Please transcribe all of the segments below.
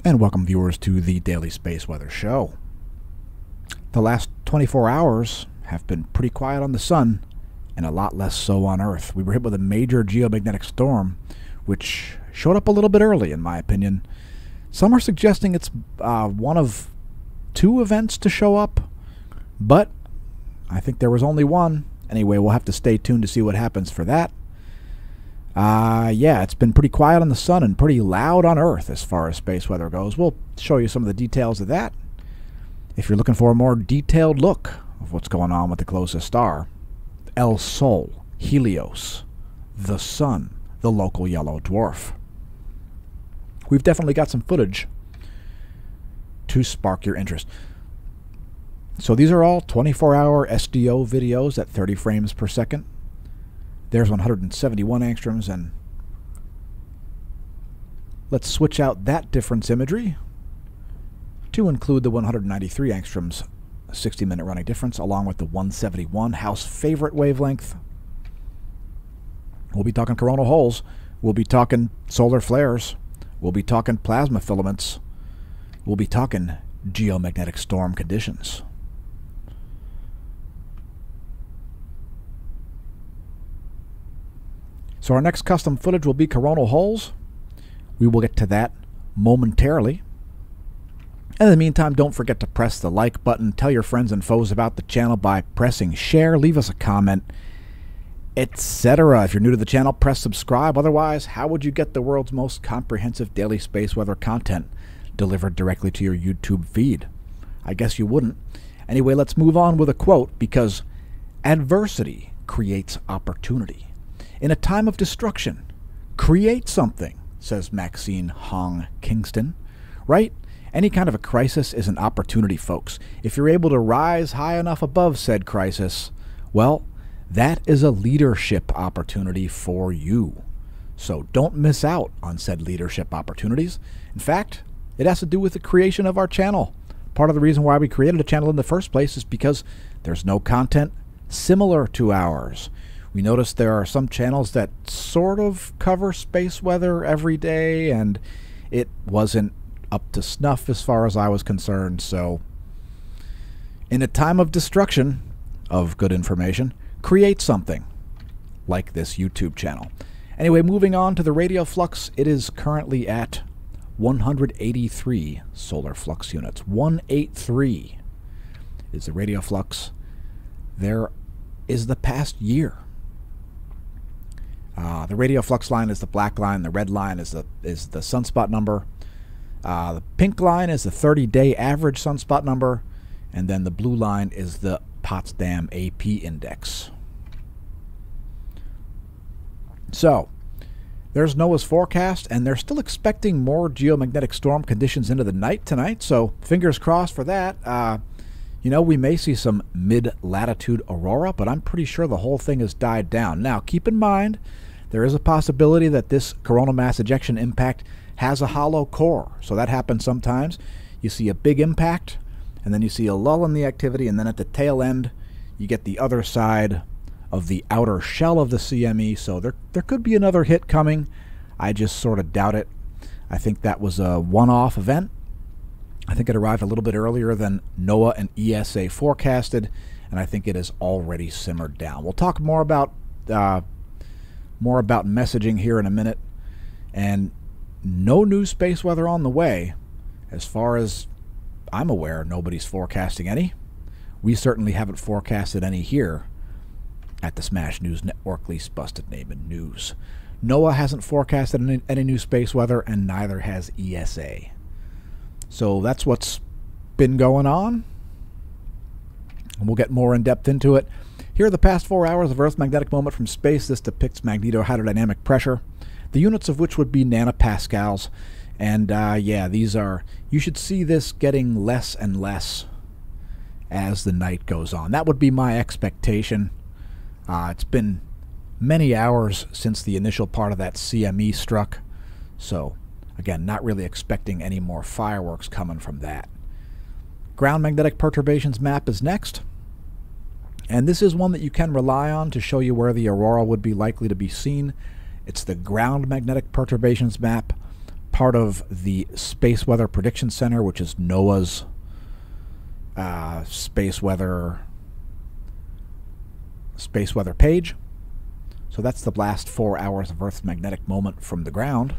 And welcome viewers to the Daily Space Weather Show. The last 24 hours have been pretty quiet on the sun and a lot less so on Earth. We were hit with a major geomagnetic storm which showed up a little bit early in my opinion. Some are suggesting it's one of two events to show up, but I think there was only one. Anyway, we'll have to stay tuned to see what happens for that. Yeah, it's been pretty quiet on the sun and pretty loud on Earth as far as space weather goes. We'll show you some of the details of that. If you're looking for a more detailed look of what's going on with the closest star, El Sol, Helios, the Sun, the local yellow dwarf. We've definitely got some footage to spark your interest. So these are all 24-hour SDO videos at 30 frames per second. There's 171 angstroms, and let's switch out that difference imagery to include the 193 angstroms 60-minute running difference along with the 171 house favorite wavelength. We'll be talking coronal holes. We'll be talking solar flares. We'll be talking plasma filaments. We'll be talking geomagnetic storm conditions. So our next custom footage will be coronal holes. We will get to that momentarily. In the meantime, don't forget to press the like button. Tell your friends and foes about the channel by pressing share. Leave us a comment, etc. If you're new to the channel, press subscribe. Otherwise, how would you get the world's most comprehensive daily space weather content delivered directly to your YouTube feed? I guess you wouldn't. Anyway, let's move on with a quote, because adversity creates opportunity. In a time of destruction, create something, says Maxine Hong Kingston. Right? Any kind of a crisis is an opportunity, folks. If you're able to rise high enough above said crisis, well, that is a leadership opportunity for you. So don't miss out on said leadership opportunities. In fact, it has to do with the creation of our channel. Part of the reason why we created a channel in the first place is because there's no content similar to ours. We noticed there are some channels that sort of cover space weather every day, and it wasn't up to snuff as far as I was concerned. So in a time of destruction of good information, create something like this YouTube channel. Anyway, moving on to the radio flux, it is currently at 183 solar flux units. 183 is the radio flux. There is the past year. The radio flux line is the black line. The red line is the sunspot number. The pink line is the 30-day average sunspot number. And then the blue line is the Potsdam AP index. So there's NOAA's forecast, and they're still expecting more geomagnetic storm conditions into the night tonight. So fingers crossed for that. You know, we may see some mid-latitude aurora, but I'm pretty sure the whole thing has died down. Now, keep in mind, there is a possibility that this coronal mass ejection impact has a hollow core. So that happens sometimes. You see a big impact, and then you see a lull in the activity, and then at the tail end, you get the other side of the outer shell of the CME. So there could be another hit coming. I just sort of doubt it. I think that was a one-off event. I think it arrived a little bit earlier than NOAA and ESA forecasted, and I think it has already simmered down. We'll talk more about messaging here in a minute, and no new space weather on the way. As far as I'm aware, nobody's forecasting any. We certainly haven't forecasted any here at the Smash News Network, least busted name in news. NOAA hasn't forecasted any new space weather, and neither has ESA. So that's what's been going on, and we'll get more in depth into it. Here are the past 4 hours of Earth's magnetic moment from space. This depicts magnetohydrodynamic pressure, the units of which would be nanopascals. And yeah, these are, you should see this getting less and less as the night goes on. That would be my expectation. It's been many hours since the initial part of that CME struck, so again, not really expecting any more fireworks coming from that. Ground magnetic perturbations map is next. And this is one that you can rely on to show you where the aurora would be likely to be seen. It's the ground magnetic perturbations map. part of the Space Weather Prediction Center, which is NOAA's space weather page. So that's the last 4 hours of Earth's magnetic moment from the ground.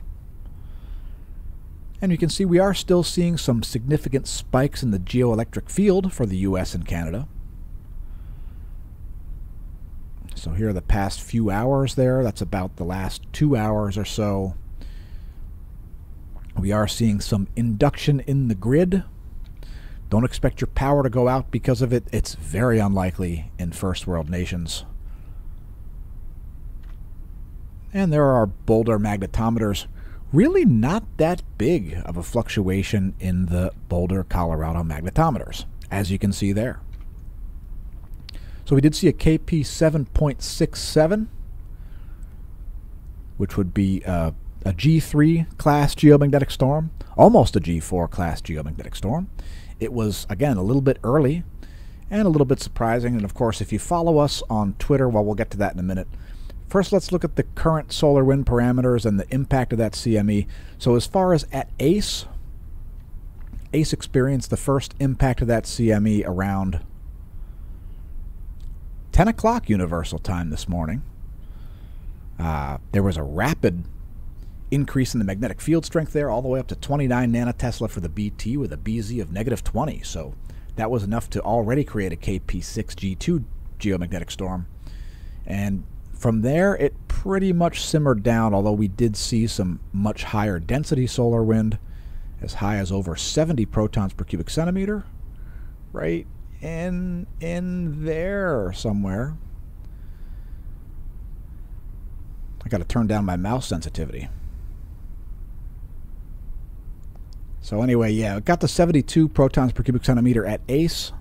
And you can see we are still seeing some significant spikes in the geoelectric field for the US and Canada. So here are the past few hours there. That's about the last 2 hours or so. We are seeing some induction in the grid. Don't expect your power to go out because of it. It's very unlikely in first world nations. And there are Boulder magnetometers. Really not that big of a fluctuation in the Boulder, Colorado magnetometers, as you can see there. So we did see a KP 7.67, which would be a G3 class geomagnetic storm, almost a G4 class geomagnetic storm. It was, again, a little bit early and a little bit surprising. And of course, if you follow us on Twitter, well, we'll get to that in a minute. First, let's look at the current solar wind parameters and the impact of that CME. So as far as at ACE experienced the first impact of that CME around 10 o'clock Universal Time this morning. There was a rapid increase in the magnetic field strength there, all the way up to 29 nanotesla for the BT with a BZ of -20. So that was enough to already create a KP6G2 geomagnetic storm. And from there, it pretty much simmered down, although we did see some much higher density solar wind, as high as over 70 protons per cubic centimeter, right in there somewhere. I got to turn down my mouse sensitivity. So anyway, yeah, it got to 72 protons per cubic centimeter at ACE.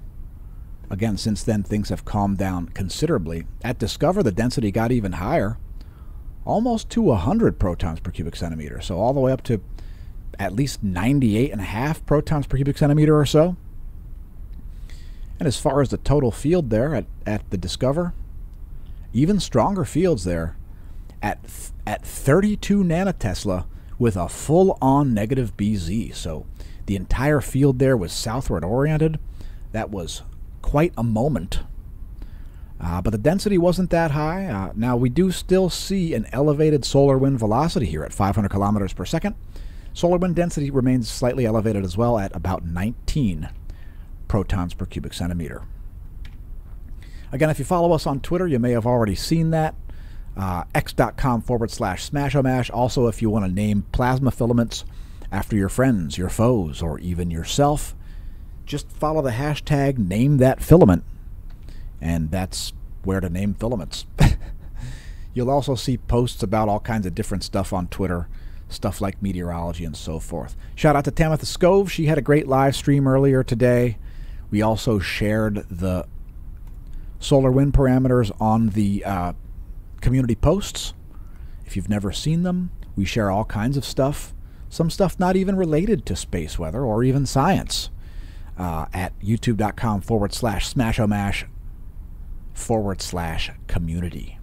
Again, since then, things have calmed down considerably. At Discover, the density got even higher, almost to 100 protons per cubic centimeter. So all the way up to at least 98.5 protons per cubic centimeter or so. And as far as the total field there at the Discover, even stronger fields there at 32 nanotesla with a full-on negative BZ. So the entire field there was southward oriented. That was quite a moment. But the density wasn't that high. Now, we do still see an elevated solar wind velocity here at 500 kilometers per second. Solar wind density remains slightly elevated as well at about 19 protons per cubic centimeter. Again, if you follow us on Twitter, you may have already seen that. x.com/smashomash. Also, if you want to name plasma filaments after your friends, your foes, or even yourself, just follow the hashtag #NameThatFilament, and that's where to name filaments. You'll also see posts about all kinds of different stuff on Twitter, stuff like meteorology and so forth. Shout out to Tamitha Scove. She had a great live stream earlier today. We also shared the solar wind parameters on the community posts. If you've never seen them, we share all kinds of stuff. Some stuff not even related to space weather or even science. At youtube.com/smashomash/community.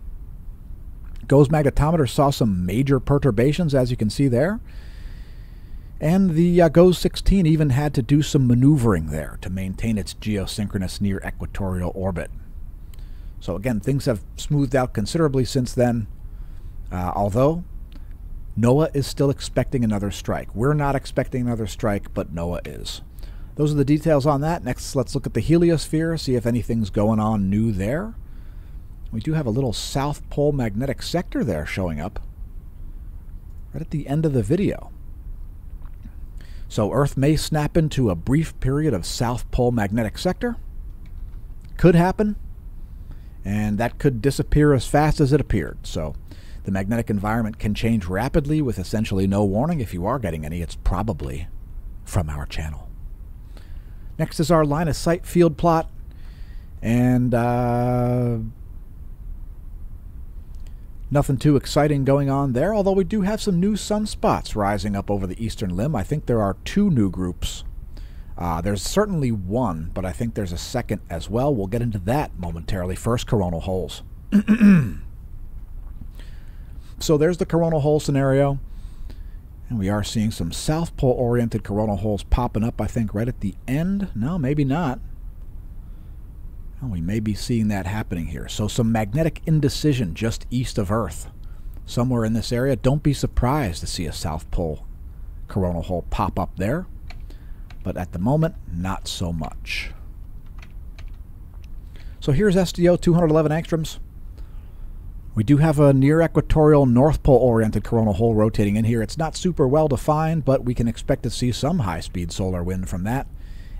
GOES magnetometer saw some major perturbations, as you can see there. And the GOES 16 even had to do some maneuvering there to maintain its geosynchronous near equatorial orbit. So again, things have smoothed out considerably since then, although NOAA is still expecting another strike. We're not expecting another strike, but NOAA is. Those are the details on that. Next, let's look at the heliosphere, see if anything's going on new there. We do have a little South Pole magnetic sector there showing up right at the end of the video. So Earth may snap into a brief period of South Pole magnetic sector. Could happen, and that could disappear as fast as it appeared. So the magnetic environment can change rapidly with essentially no warning. If you are getting any, it's probably from our channel. Next is our line of sight field plot, and nothing too exciting going on there, although we do have some new sunspots rising up over the eastern limb. I think there are 2 new groups. There's certainly one, but I think there's a second as well. We'll get into that momentarily. First, coronal holes. So there's the coronal hole scenario. And we are seeing some South Pole-oriented coronal holes popping up, I think, right at the end. No, maybe not. Well, we may be seeing that happening here. So some magnetic indecision just east of Earth. Somewhere in this area. Don't be surprised to see a South Pole coronal hole pop up there. But at the moment, not so much. So here's SDO 211 angstroms. We do have a near equatorial North Pole-oriented coronal hole rotating in here. It's not super well defined, but we can expect to see some high-speed solar wind from that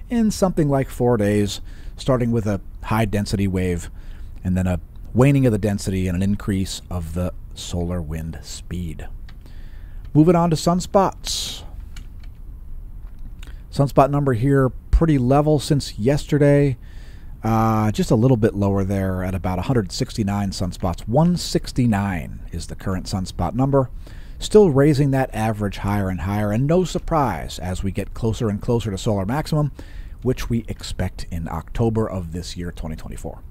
in something like 4 days, starting with a high-density wave, and then a waning of the density and an increase of the solar wind speed. Moving on to sunspots. Sunspot number here, pretty level since yesterday. Just a little bit lower there at about 169 sunspots. 169 is the current sunspot number. Still raising that average higher and higher, and no surprise as we get closer and closer to solar maximum, which we expect in October of this year, 2024.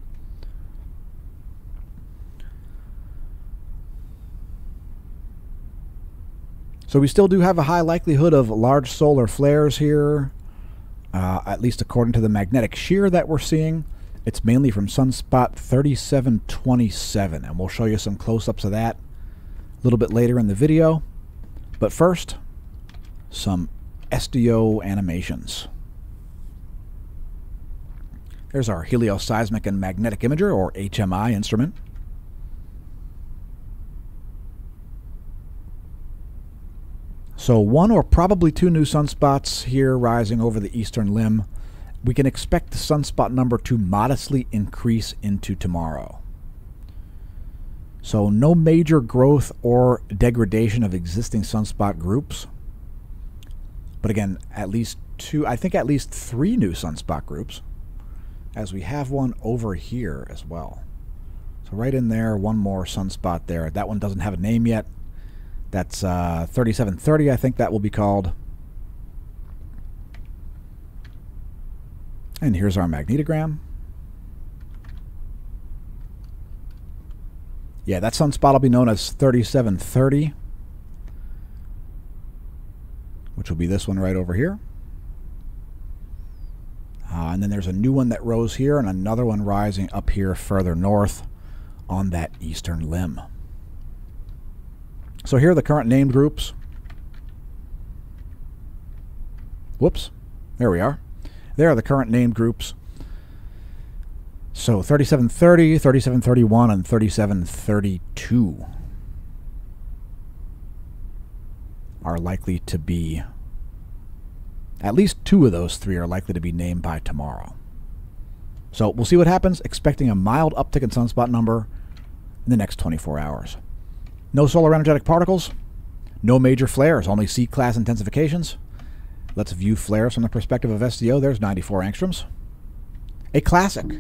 So we still do have a high likelihood of large solar flares here. At least according to the magnetic shear that we're seeing. It's mainly from sunspot 3727, and we'll show you some close-ups of that a little bit later in the video. But first, some SDO animations. There's our helioseismic and magnetic imager, or HMI, instrument. So one or probably two new sunspots here rising over the eastern limb. We can expect the sunspot number to modestly increase into tomorrow. So no major growth or degradation of existing sunspot groups. But again, at least two, I think at least three new sunspot groups, as we have one over here as well. So right in there, one more sunspot there. That one doesn't have a name yet. That's 3730, I think that will be called. And here's our magnetogram. Yeah, that sunspot will be known as 3730, which will be this one right over here. And then there's a new one that rose here and another one rising up here further north on that eastern limb. So here are the current named groups. Whoops. There we are. There are the current named groups. So 3730, 3731, and 3732 are likely to be, at least two of those three are likely to be named by tomorrow. So we'll see what happens, expecting a mild uptick in sunspot number in the next 24 hours. No solar energetic particles, no major flares, only C-class intensifications. Let's view flares from the perspective of SDO. There's 94 angstroms. A classic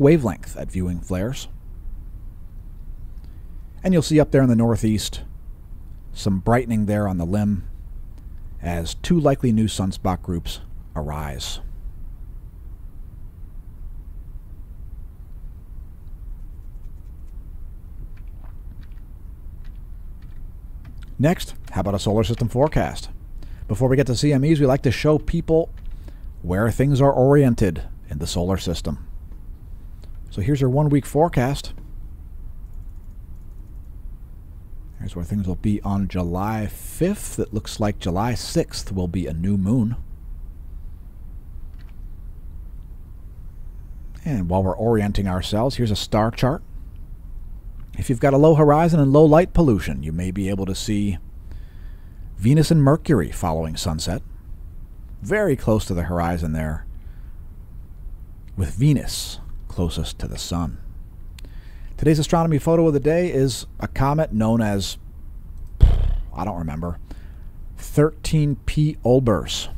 wavelength at viewing flares. And you'll see up there in the northeast some brightening there on the limb as two likely new sunspot groups arise. Next, how about a solar system forecast? Before we get to CMEs, we like to show people where things are oriented in the solar system. So here's your 1 week forecast. Here's where things will be on July 5th. It looks like July 6th will be a new moon. And while we're orienting ourselves, here's a star chart. If you've got a low horizon and low light pollution, you may be able to see Venus and Mercury following sunset. Very close to the horizon there, with Venus closest to the sun. Today's astronomy photo of the day is a comet known as, I don't remember, 13P Olbers.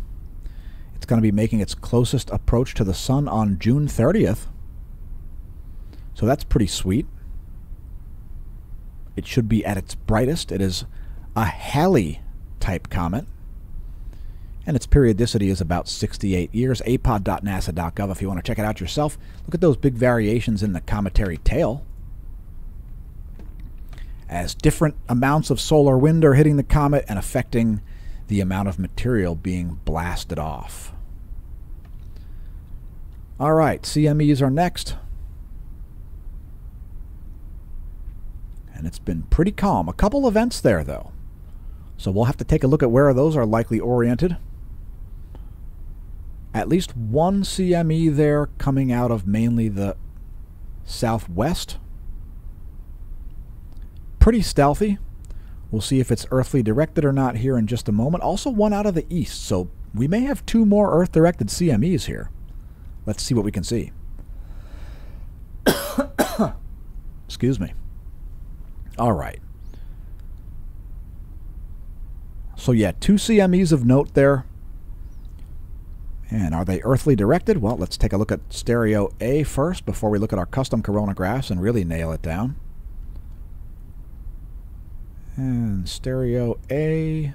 It's going to be making its closest approach to the sun on June 30th. So that's pretty sweet. It should be at its brightest. It is a Halley-type comet, and its periodicity is about 68 years. apod.nasa.gov if you want to check it out yourself. Look at those big variations in the cometary tail. as different amounts of solar wind are hitting the comet and affecting the amount of material being blasted off. All right, CMEs are next. And it's been pretty calm. A couple events there, though. So we'll have to take a look at where those are likely oriented. At least one CME there coming out of mainly the southwest. Pretty stealthy. We'll see if it's earthly directed or not here in just a moment. Also one out of the east, so we may have two more earth-directed CMEs here. Let's see what we can see. Excuse me. All right. So yeah, two CMEs of note there. And are they earthly directed? Well, let's take a look at stereo A first before we look at our custom coronagraphs and really nail it down. And stereo A.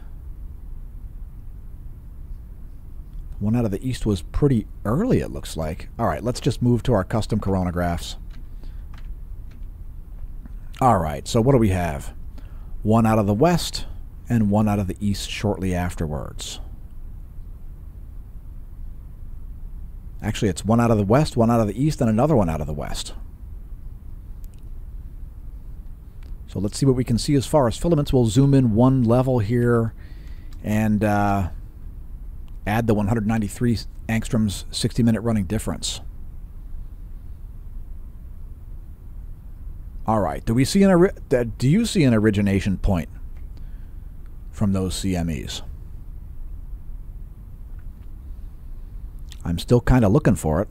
One out of the east was pretty early, it looks like. All right, let's just move to our custom coronagraphs. All right, so what do we have? One out of the west and one out of the east shortly afterwards. Actually, it's one out of the west, one out of the east, and another one out of the west. So let's see what we can see as far as filaments. We'll zoom in one level here and add the 193 angstroms 60-minute running difference. All right. Do you see an origination point from those CMEs? I'm still kind of looking for it.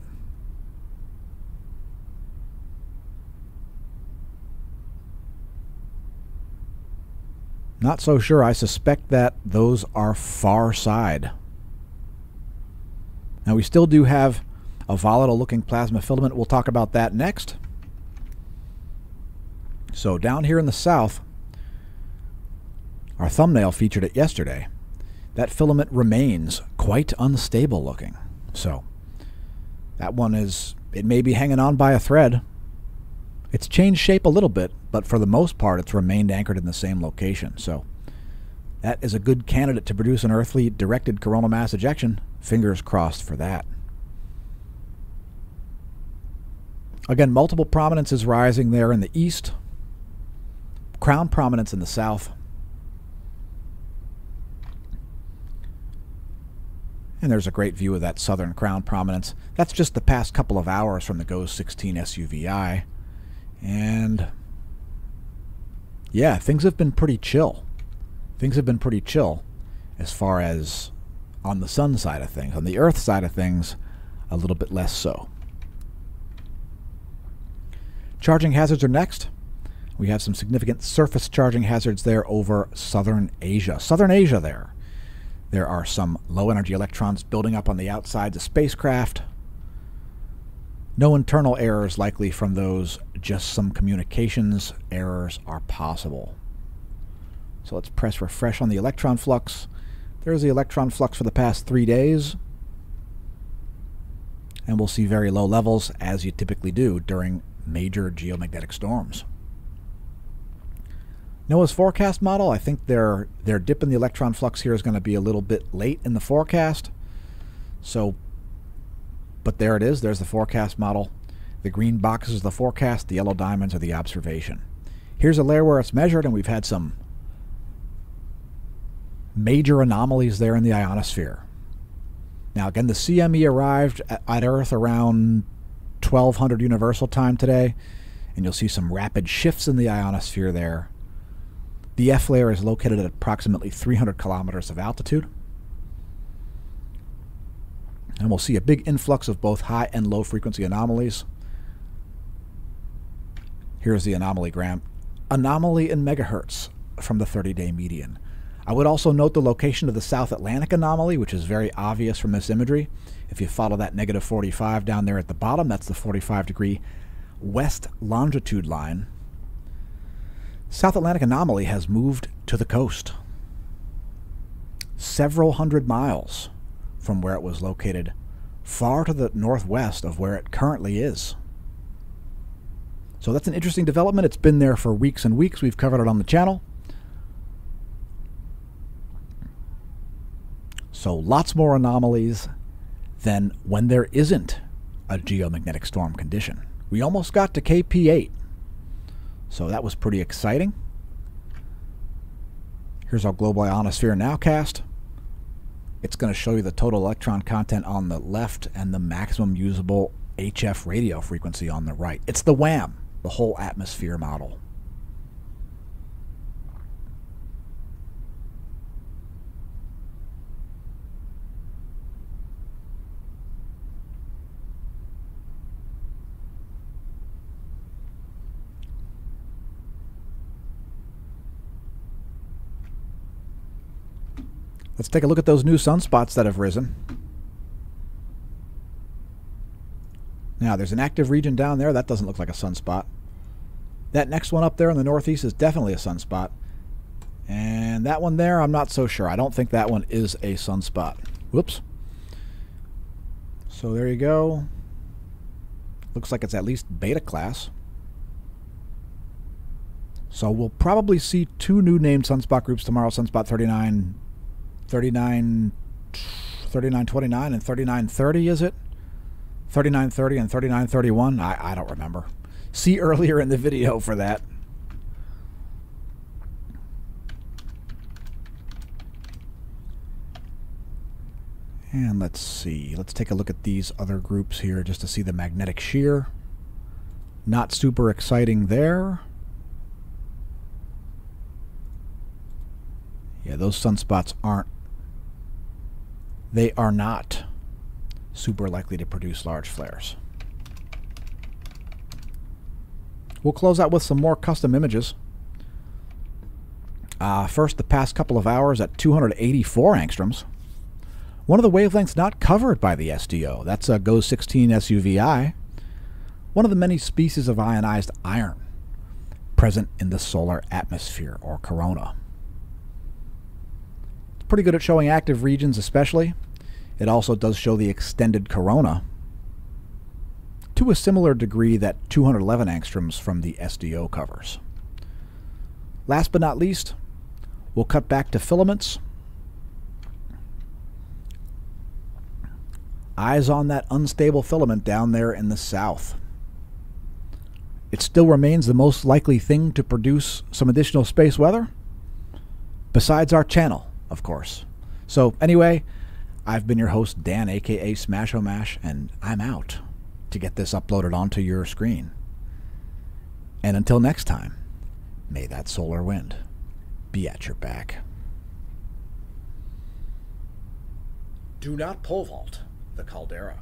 Not so sure. I suspect that those are far side. Now we still do have a volatile looking plasma filament. We'll talk about that next. So down here in the south, our thumbnail featured it yesterday. That filament remains quite unstable looking. So that one it may be hanging on by a thread. It's changed shape a little bit, but for the most part it's remained anchored in the same location. So that is a good candidate to produce an earthly directed coronal mass ejection. Fingers crossed for that. Again, multiple prominences rising there in the east. Crown prominence in the south. And there's a great view of that southern crown prominence. That's just the past couple of hours from the GOES 16 SUVI. And yeah, things have been pretty chill. Things have been pretty chill as far as on the sun side of things. On the earth side of things, a little bit less so. Charging hazards are next. We have some significant surface charging hazards there over southern Asia. Southern Asia there. There are some low-energy electrons building up on the outsides of spacecraft. No internal errors likely from those, just some communications errors are possible. So let's press refresh on the electron flux. There's the electron flux for the past 3 days. And we'll see very low levels, as you typically do during major geomagnetic storms. NOAA's forecast model, I think their dip in the electron flux here is going to be a little bit late in the forecast. So, but there it is. There's the forecast model. The green boxes are the forecast. The yellow diamonds are the observation. Here's a layer where it's measured, and we've had some major anomalies there in the ionosphere. Now, again, the CME arrived at Earth around 1200 Universal Time today, and you'll see some rapid shifts in the ionosphere there. The F layer is located at approximately 300 kilometers of altitude. And we'll see a big influx of both high and low frequency anomalies. Here's the anomalygram. Anomaly in megahertz from the 30-day median. I would also note the location of the South Atlantic anomaly, which is very obvious from this imagery. If you follow that negative 45 down there at the bottom, that's the 45-degree west longitude line. South Atlantic anomaly has moved to the coast, several hundred miles from where it was located, far to the northwest of where it currently is. So that's an interesting development. It's been there for weeks and weeks. We've covered it on the channel. So lots more anomalies than when there isn't a geomagnetic storm condition. We almost got to KP8. So that was pretty exciting. Here's our global ionosphere nowcast. It's going to show you the total electron content on the left and the maximum usable HF radio frequency on the right. It's the WAM, the whole atmosphere model. Let's take a look at those new sunspots that have risen. Now, there's an active region down there. That doesn't look like a sunspot. That next one up there in the northeast is definitely a sunspot. And that one there, I'm not so sure. I don't think that one is a sunspot. Whoops. So there you go. Looks like it's at least beta class. So we'll probably see two new named sunspot groups tomorrow. Sunspot 3929 and 3930, is it? 3930 and 3931? I don't remember. See earlier in the video for that. And let's see. Let's take a look at these other groups here just to see the magnetic shear. Not super exciting there. Yeah, those sunspots they are not super likely to produce large flares. We'll close out with some more custom images. First, the past couple of hours at 284 angstroms. One of the wavelengths not covered by the SDO. That's a GOES 16 SUVI. One of the many species of ionized iron present in the solar atmosphere, or corona. Pretty good at showing active regions especially. It also does show the extended corona to a similar degree that 211 angstroms from the SDO covers. Last but not least, we'll cut back to filaments. Eyes on that unstable filament down there in the south. It still remains the most likely thing to produce some additional space weather, besides our channel, of course. So anyway, I've been your host, Dan, aka Smash-O-Mash, and I'm out to get this uploaded onto your screen. And until next time, may that solar wind be at your back. Do not pole vault the caldera.